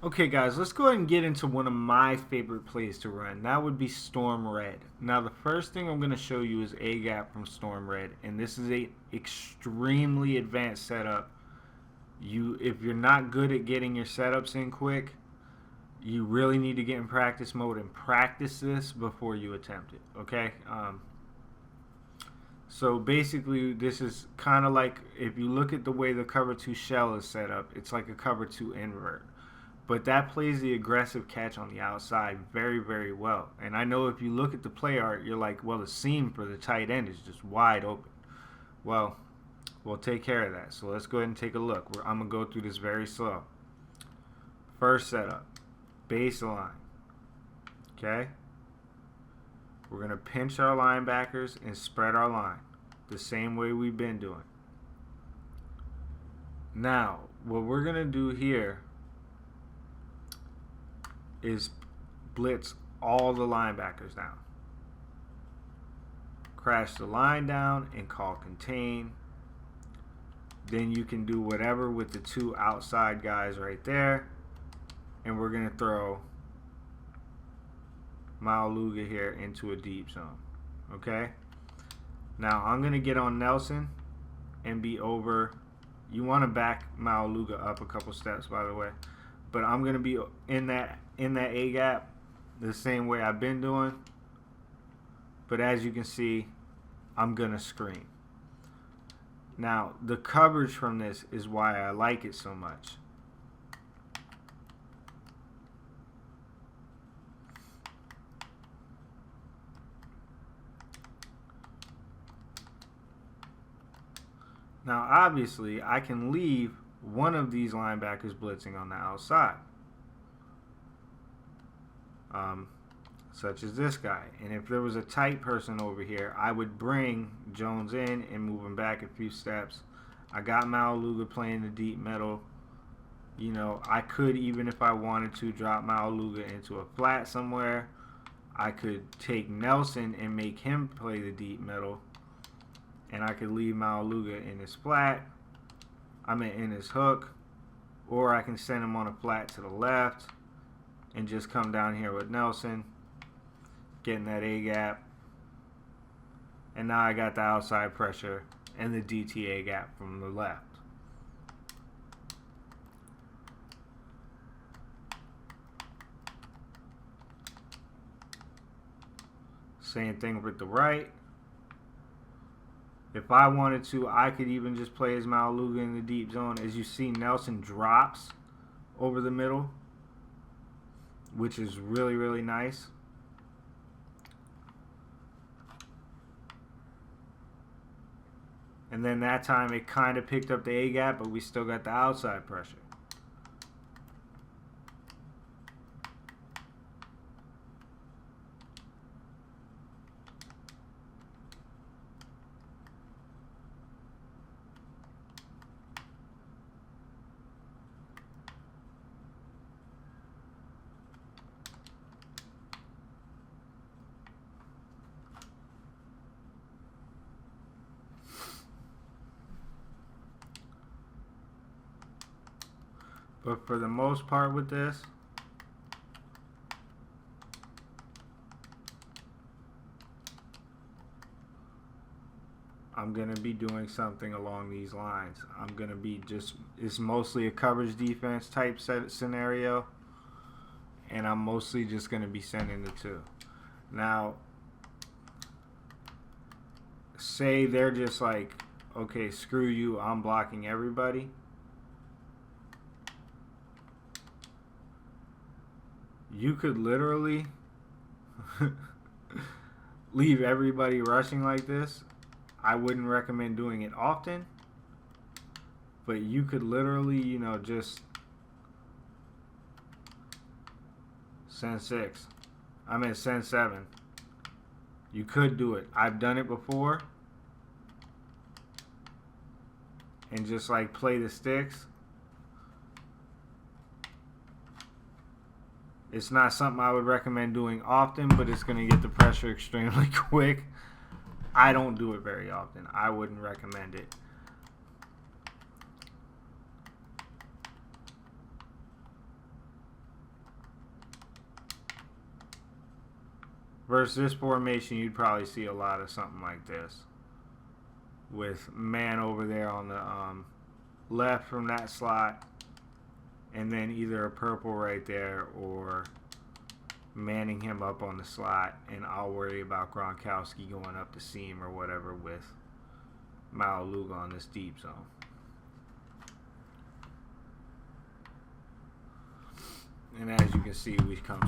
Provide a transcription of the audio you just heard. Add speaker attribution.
Speaker 1: Okay guys, let's go ahead and get into one of my favorite plays to run. That would be Storm Red. Now the first thing I'm going to show you is A gap from Storm Red, and this is a extremely advanced setup. If you're not good at getting your setups in quick, you really need to get in practice mode and practice this before you attempt it. Okay. So basically, this is kind of like if you look at the way the cover 2 shell is set up, it's like a cover 2 invert. But that plays the aggressive catch on the outside very, very well. And I know if you look at the play art, you're like, well, the seam for the tight end is just wide open. Well, we'll take care of that. So let's go ahead and take a look. I'm going to go through this very slow. First setup, baseline. Okay? We're going to pinch our linebackers and spread our line the same way we've been doing. Now, what we're going to do here is blitz all the linebackers down. Crash the line down and call contain. Then you can do whatever with the two outside guys right there. And we're going to throw Mauluga here into a deep zone. Okay? Now I'm going to get on Nelson and be over. You want to back Mauluga up a couple steps, by the way. But I'm going to be in that A gap the same way I've been doing. But as you can see, I'm going to screen. Now, the coverage from this is why I like it so much. Now, obviously, I can leave one of these linebackers blitzing on the outside. Such as this guy. And if there was a tight person over here, I would bring Jones in and move him back a few steps. I got Mauluga playing the deep middle. You know, I could, even if I wanted to, drop Mauluga into a flat somewhere. I could take Nelson and make him play the deep middle. And I could leave Mauluga in his flat. In his hook. Or I can send him on a flat to the left and just come down here with Nelson, getting that A gap. And now I got the outside pressure and the DTA gap from the left. Same thing with the right. If I wanted to, I could even just play as Mauluga in the deep zone. As you see, Nelson drops over the middle, which is really, really nice. And then that time it kind of picked up the A gap, but we still got the outside pressure. But for the most part with this, I'm going to be doing something along these lines. I'm going to be it's mostly a coverage defense type scenario. And I'm mostly just going to be sending the two. Now, say they're just like, okay, screw you, I'm blocking everybody. You could literally leave everybody rushing like this. I wouldn't recommend doing it often, but you could literally, you know, just send 6. Send 7. You could do it. I've done it before. And just like play the sticks. It's not something I would recommend doing often, but it's going to get the pressure extremely quick. I don't do it very often. I wouldn't recommend it. Versus this formation, you'd probably see a lot of something like this, with man over there on the left from that slot, and then either a purple right there or manning him up on the slot, and I'll worry about Gronkowski going up the seam or whatever with Maluga on this deep zone. And as you can see, we come